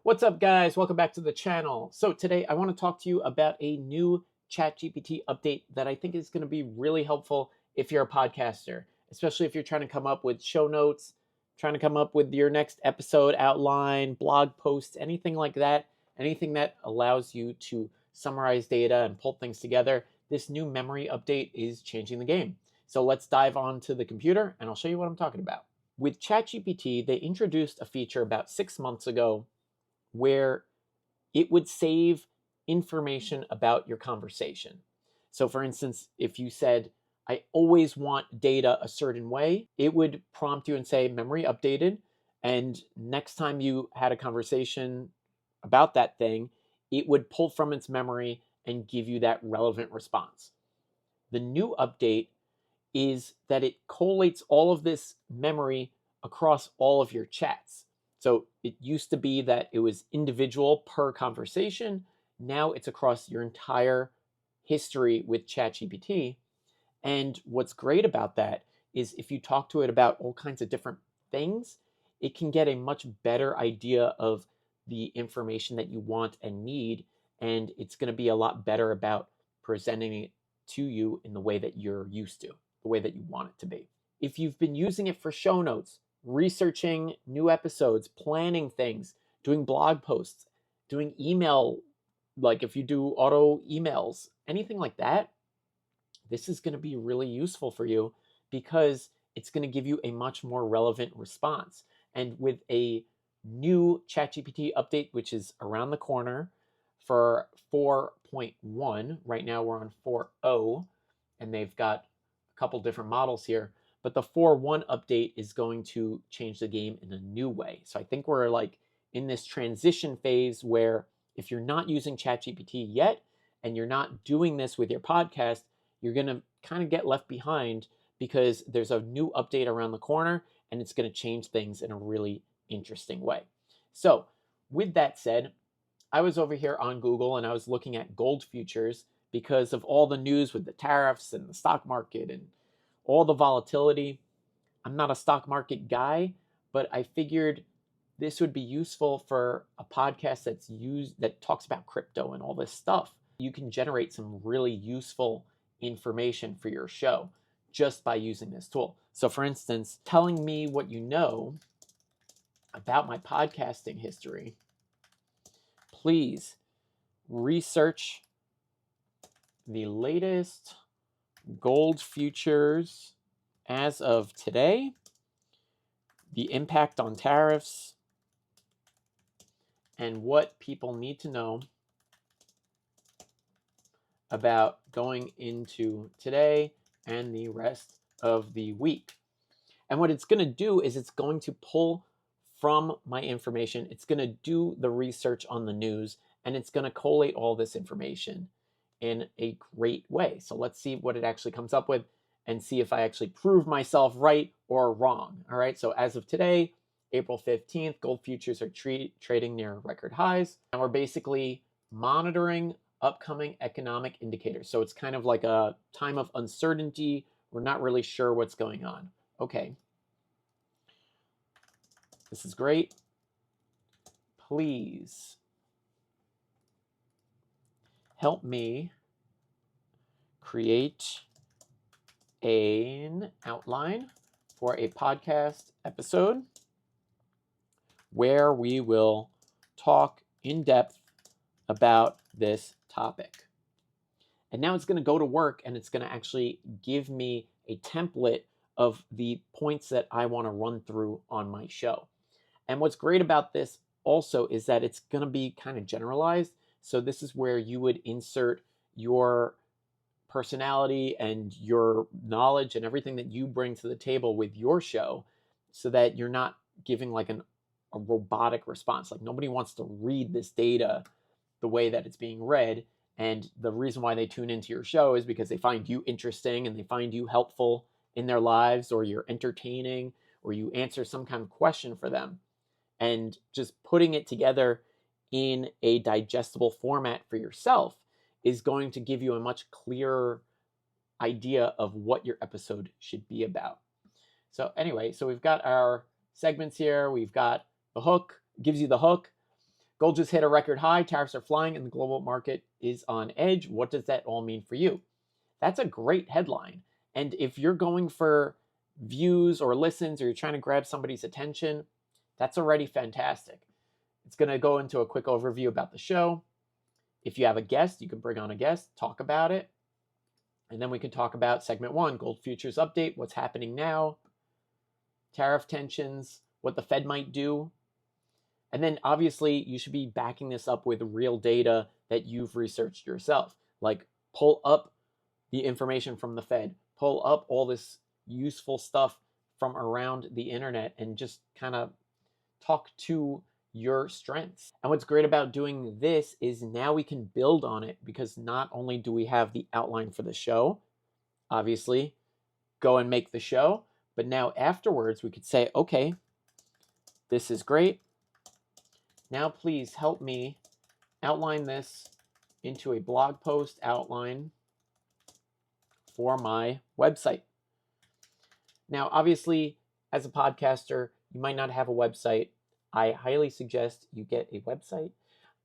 What's up, guys? Welcome back to the channel. So today I want to talk to you about a new ChatGPT update that I think is going to be really helpful if you're a podcaster, especially if you're trying to come up with show notes, trying to come up with your next episode outline, blog posts, anything like that, anything that allows you to summarize data and pull things together. This new memory update is changing the game. So let's dive onto the computer and I'll show you what I'm talking about. With ChatGPT, they introduced a feature about 6 months ago where it would save information about your conversation. So for instance, if you said, I always want data a certain way, it would prompt you and say, memory updated. And next time you had a conversation about that thing, it would pull from its memory and give you that relevant response. The new update is that it collates all of this memory across all of your chats. So it used to be that it was individual per conversation. Now it's across your entire history with ChatGPT. And what's great about that is if you talk to it about all kinds of different things, it can get a much better idea of the information that you want and need. And it's going to be a lot better about presenting it to you in the way that you're used to, the way that you want it to be. If you've been using it for show notes, researching new episodes, planning things, doing blog posts, doing email, like if you do auto emails, anything like that, this is going to be really useful for you because it's going to give you a much more relevant response. And with a new ChatGPT update, which is around the corner for 4.1, right now we're on 4.0, and they've got a couple different models here. But the 4.1 update is going to change the game in a new way. So I think we're like in this transition phase where if you're not using ChatGPT yet and you're not doing this with your podcast, you're going to kind of get left behind because there's a new update around the corner and it's going to change things in a really interesting way. So with that said, I was over here on Google and I was looking at gold futures because of all the news with the tariffs and the stock market and all the volatility. I'm not a stock market guy, but I figured this would be useful for a podcast that talks about crypto and all this stuff. You can generate some really useful information for your show just by using this tool. So for instance, telling me what you know about my podcasting history, please research the latest gold futures as of today, the impact on tariffs, and what people need to know about going into today and the rest of the week. And what it's going to do is it's going to pull from my information. It's going to do the research on the news, and it's going to collate all this information in a great way. So let's see what it actually comes up with and see if I actually prove myself right or wrong. All right, so as of today, April 15th, gold futures are trading near record highs. And we're basically monitoring upcoming economic indicators. So it's kind of like a time of uncertainty. We're not really sure what's going on. Okay, this is great. Please help me create an outline for a podcast episode where we will talk in depth about this topic. And now it's going to go to work and it's going to actually give me a template of the points that I want to run through on my show. And what's great about this also is that it's going to be kind of generalized. So this is where you would insert your personality and your knowledge and everything that you bring to the table with your show so that you're not giving like a robotic response. Like nobody wants to read this data the way that it's being read. And the reason why they tune into your show is because they find you interesting and they find you helpful in their lives, or you're entertaining, or you answer some kind of question for them. And just putting it together in a digestible format for yourself is going to give you a much clearer idea of what your episode should be about. So anyway, so we've got our segments here. We've got the hook, gives you the hook. Gold just hit a record high, tariffs are flying, and the global market is on edge. What does that all mean for you? That's a great headline. And if you're going for views or listens, or you're trying to grab somebody's attention, that's already fantastic. It's going to go into a quick overview about the show. If you have a guest, you can bring on a guest, talk about it. And then we can talk about segment 1, gold futures update, what's happening now, tariff tensions, what the Fed might do. And then obviously you should be backing this up with real data that you've researched yourself. Like pull up the information from the Fed, pull up all this useful stuff from around the internet, and just kind of talk to your strengths. And what's great about doing this is now we can build on it, because not only do we have the outline for the show, obviously go and make the show, but now afterwards we could say, okay, this is great. Now please help me outline this into a blog post outline for my website. Now, obviously, as a podcaster, you might not have a website. I highly suggest you get a website,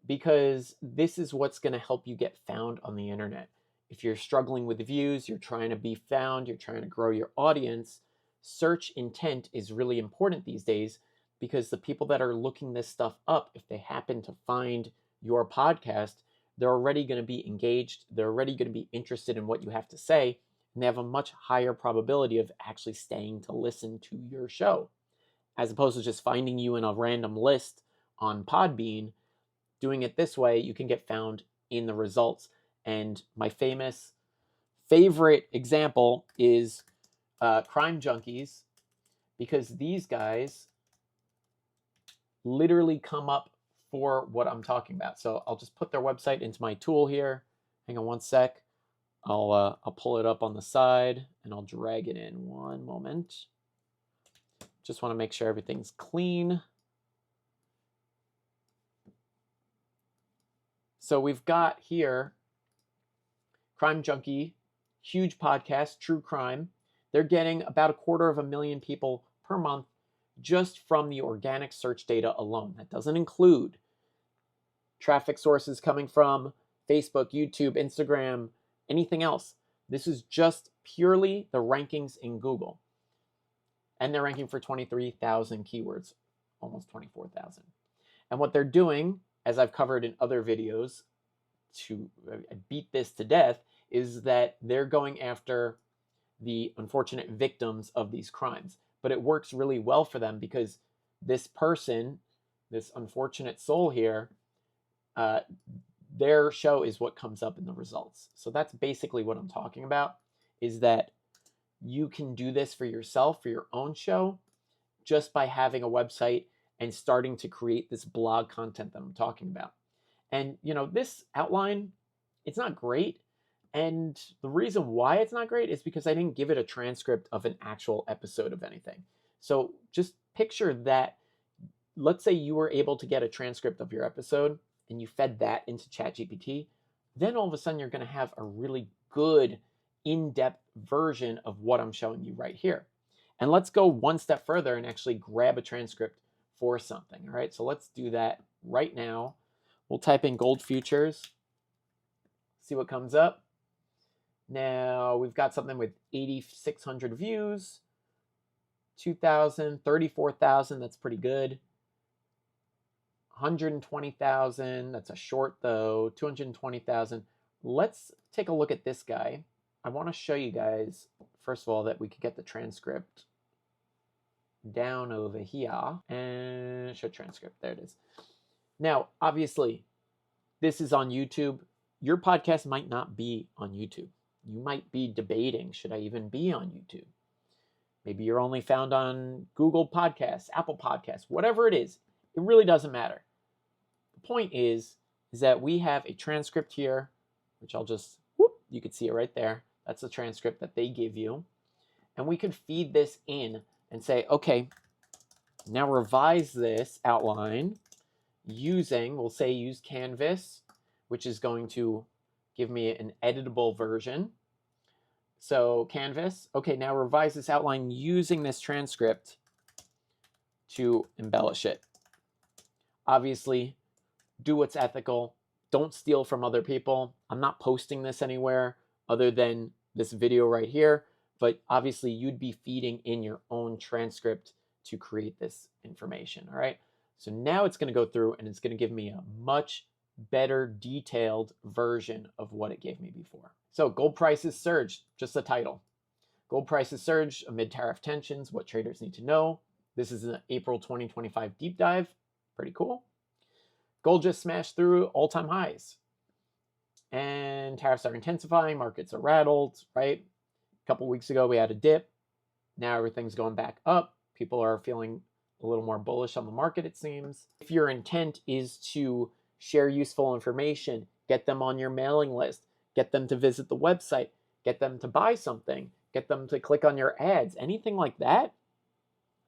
because this is what's going to help you get found on the internet. If you're struggling with views, you're trying to be found, you're trying to grow your audience, search intent is really important these days, because the people that are looking this stuff up, if they happen to find your podcast, they're already going to be engaged, they're already going to be interested in what you have to say, and they have a much higher probability of actually staying to listen to your show, as opposed to just finding you in a random list on Podbean. Doing it this way, you can get found in the results. And my favorite example is Crime Junkies, because these guys literally come up for what I'm talking about. So I'll just put their website into my tool here. Hang on one sec. I'll pull it up on the side and I'll drag it in. One moment. Just want to make sure everything's clean. So we've got here Crime Junkie, huge podcast, true crime. They're getting about 250,000 people per month just from the organic search data alone. That doesn't include traffic sources coming from Facebook, YouTube, Instagram, anything else. This is just purely the rankings in Google. And they're ranking for 23,000 keywords, almost 24,000. And what they're doing, as I've covered in other videos to beat this to death, is that they're going after the unfortunate victims of these crimes. But it works really well for them, because this person, this unfortunate soul here, their show is what comes up in the results. So that's basically what I'm talking about, is that you can do this for yourself, for your own show, just by having a website and starting to create this blog content that I'm talking about. And, you know, this outline, it's not great. And the reason why it's not great is because I didn't give it a transcript of an actual episode of anything. So just picture that, let's say you were able to get a transcript of your episode and you fed that into ChatGPT, then all of a sudden you're going to have a really good in-depth version of what I'm showing you right here. And let's go one step further and actually grab a transcript for something. All right, so let's do that right now. We'll type in gold futures, see what comes up. Now we've got something with 8,600 views, 2,000, 34,000, that's pretty good. 120,000, that's a short though, 220,000. Let's take a look at this guy. I want to show you guys, first of all, that we could get the transcript down over here and show transcript. There it is. Now, obviously, this is on YouTube. Your podcast might not be on YouTube. You might be debating, should I even be on YouTube? Maybe you're only found on Google Podcasts, Apple Podcasts, whatever it is. It really doesn't matter. The point is that we have a transcript here, which I'll just, you can see it right there. That's the transcript that they give you. And we could feed this in and say, okay, now revise this outline using, we'll say use Canvas, which is going to give me an editable version. So Canvas, okay, now revise this outline using this transcript to embellish it. Obviously, do what's ethical. Don't steal from other people. I'm not posting this anywhere other than this video right here, but obviously you'd be feeding in your own transcript to create this information, all right? So now it's going to go through and it's going to give me a much better detailed version of what it gave me before. So gold prices surged, just the title. Gold prices surged amid tariff tensions, what traders need to know. This is an April 2025 deep dive. Pretty cool. Gold just smashed through all-time highs. And tariffs are intensifying, markets are rattled, right? A couple weeks ago we had a dip. Now everything's going back up. People are feeling a little more bullish on the market, it seems. If your intent is to share useful information, get them on your mailing list, get them to visit the website, get them to buy something, get them to click on your ads, anything like that,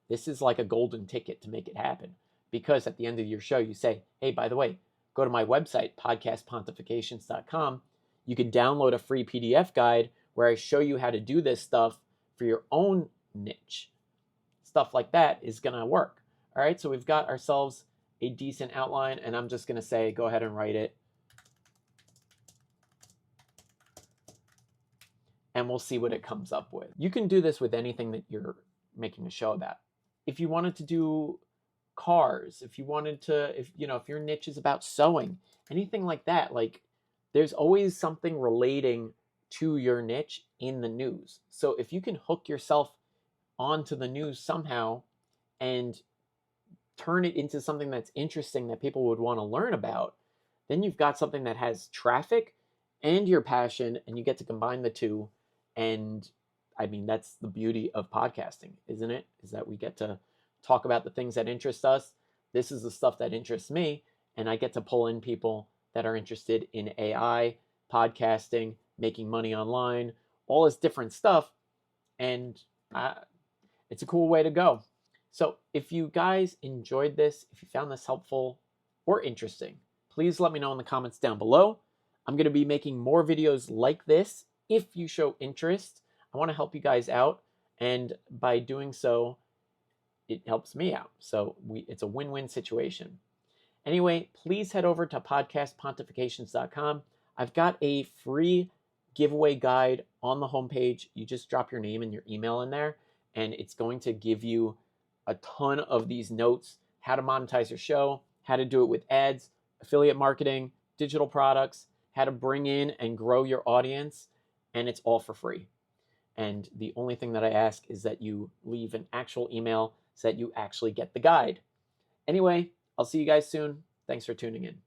this is like a golden ticket to make it happen. Because at the end of your show, you say, hey, by the way, go to my website, podcastpontifications.com. You can download a free PDF guide where I show you how to do this stuff for your own niche. Stuff like that is going to work. All right, so we've got ourselves a decent outline, and I'm just going to say, go ahead and write it. And we'll see what it comes up with. You can do this with anything that you're making a show about. If you wanted to do cars, if you wanted to, if your niche is about sewing, anything like that, like there's always something relating to your niche in the news. So if you can hook yourself onto the news somehow and turn it into something that's interesting that people would want to learn about, then you've got something that has traffic and your passion, and you get to combine the two. And I mean, that's the beauty of podcasting, isn't it? Is that we get to talk about the things that interest us. This is the stuff that interests me, and I get to pull in people that are interested in AI, podcasting, making money online, all this different stuff, and it's a cool way to go. So if you guys enjoyed this, if you found this helpful or interesting, please let me know in the comments down below. I'm going to be making more videos like this if you show interest. I want to help you guys out, and by doing so, it helps me out. So it's a win-win situation. Anyway, please head over to podcastpontifications.com. I've got a free giveaway guide on the homepage. You just drop your name and your email in there, and it's going to give you a ton of these notes, how to monetize your show, how to do it with ads, affiliate marketing, digital products, how to bring in and grow your audience, and it's all for free. And the only thing that I ask is that you leave an actual email so that you actually get the guide. Anyway, I'll see you guys soon. Thanks for tuning in.